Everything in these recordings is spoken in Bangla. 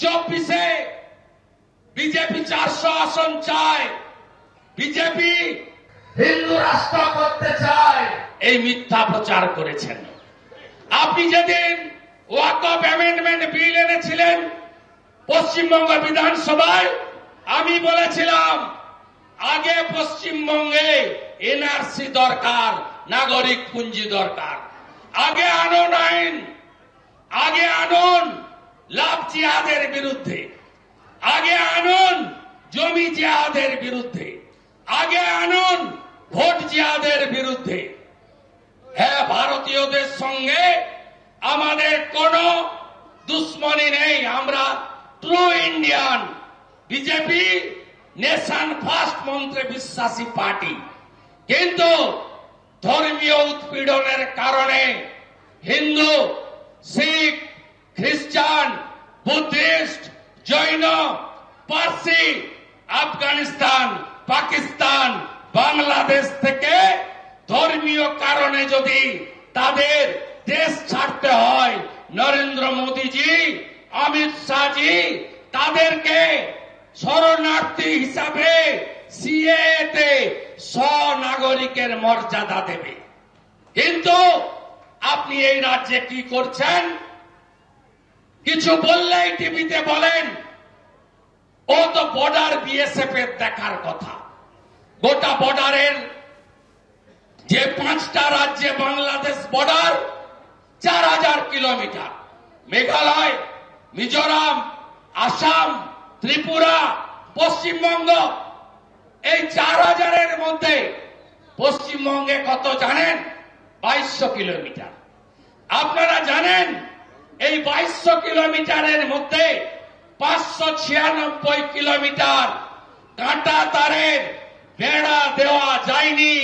24-এ বিজেপি 400 আসন চায়, বিজেপি হিন্দু রাষ্ট্র করতে চায়, এই মিথ্যা প্রচার করেছেন। আপনি যেদিন ওয়াকফ অ্যামেন্ডমেন্ট বিল এনেছিলেন পশ্চিমবঙ্গ বিধানসভায়, আমি বলেছিলাম আগে পশ্চিমবঙ্গে এনআরসি দরকার, নাগরিক পুঞ্জি দরকার। আগে আনুন আইন, আগে আনুন লাভ জিহাদের বিরুদ্ধে, আগে আনুন জমি জিহাদের বিরুদ্ধে, আগে আনুন ভোট জিহাদের বিরুদ্ধে। হ্যাঁ, ভারতীয়দের সঙ্গে আমাদের কোনো দুশ্মনী নেই, আমরা true Indian. BJP nation first মন্ত্রে বিশ্বাসী পার্টি, কিন্তু ধর্মীয় উৎপীড়নের কারণে হিন্দু, শিখ, খ্রিস্টান, বুদ্ধিস্ট, জৈন, পার্সি, আফগানিস্তান, পাকিস্তান, বাংলাদেশ থেকে ধর্মীয় কারণে যদি তাদের দেশ ছাড়তে হয়, নরেন্দ্র মোদীজি, অমিত শাহজি তাদেরকে শরণার্থী হিসাবে সিএতে স্বনাগরিকের মর্যাদা দেবে। কিন্তু আপনি এই রাজ্যে কি করছেন? কিছু বললেই টিভিতে বলেন ও তো বর্ডার বিএসএফ এর দেখার কথা। গোটা বর্ডারের যে 5টা রাজ্যে বাংলাদেশ বর্ডার 4000 কিলোমিটার, মেঘালয়, মিজোরাম, আসাম, ত্রিপুরা, পশ্চিমবঙ্গ, এই 4000-এর মধ্যে পশ্চিমবঙ্গে কত জানেন? 2200 কিলোমিটার। আপনারা জানেন এই 2200 কিলোমিটারের মধ্যে 596 কিলোমিটার কাঁটা তারের বেড়া দেওয়া যায়নি।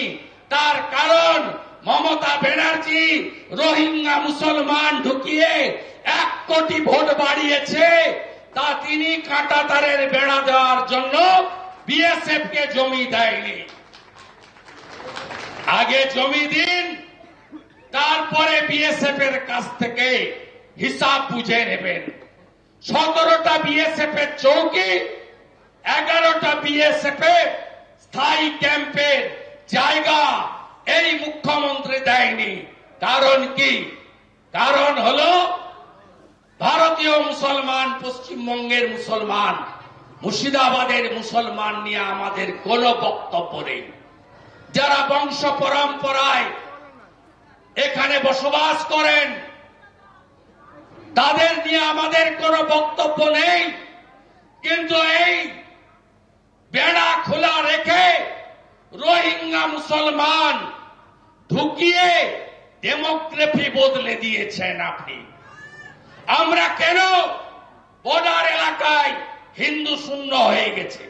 তার কারণ মমতা ব্যানার্জি রোহিঙ্গা মুসলমান ঢুকিয়ে 1 কোটি ভোট বাড়িয়েছে, তা তিনি কাঁটা তারের বেড়া দেওয়ার জন্য বিএসএফ কে জমি দেয়নি। আগে জমি দিন, তারপরে বিএসএফ এর কাছ থেকে হিসাব বুঝে নেবেন। 17টা বিএসএফ এর চৌকি, 11টা বিএসএফ এর স্থায়ী ক্যাম্পের জায়গা এই মুখ্যমন্ত্রী দেয়নি। কারণ কি? কারণ হলো ভারতীয় মুসলমান, পশ্চিমবঙ্গের মুসলমান, মুর্শিদাবাদের মুসলমান নিয়ে আমাদের কোনো বক্তব্য নেই। যারা বংশ পরম্পরায় এখানে বসবাস করেন তাদের নিয়ে আমাদের কোনো বক্তব্য নেই। কিন্তু এই বেড়া খোলা রেখে রোহিঙ্গা মুসলমান ঢুকিয়ে ডেমোগ্রাফি বদলে দিয়েছেন আপনি। আমরা কেন বর্ডার এলাকায় হিন্দু শূন্য হয়ে গেছে?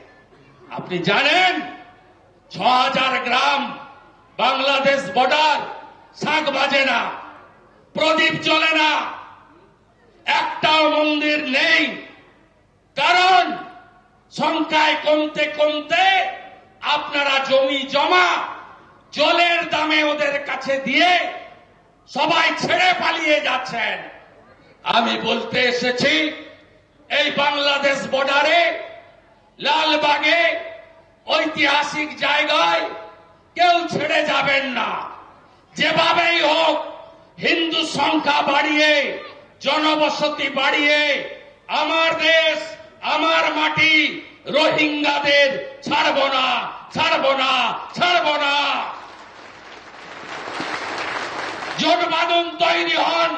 আপনি জানেন 6000 গ্রাম বাংলাদেশ বর্ডার, শাক বাজে না, প্রদীপ জ্বলে না, একটাও মন্দির নেই। কারণ সংখ্যায় কমতে কমতে আপনারা জমি জমা জলের দামে ওদের কাছে দিয়ে সবাই ছেড়ে পালিয়ে যাচ্ছেন। আমি বলতে এসেছি এই বাংলাদেশ বর্ডারে, লালবাগে, ঐতিহাসিক জায়গায় কেউ ছেড়ে যাবেন না। যেভাবেই হোক হিন্দু সংখ্যা বাড়িয়ে, জনবসতি বাড়িয়ে আমার দেশ, আমার মাটি, রোহিঙ্গাদের ছাড়ব না, ছাড়ব না, ছাড়ব না। জোট বাঁধুন, তৈরি হন।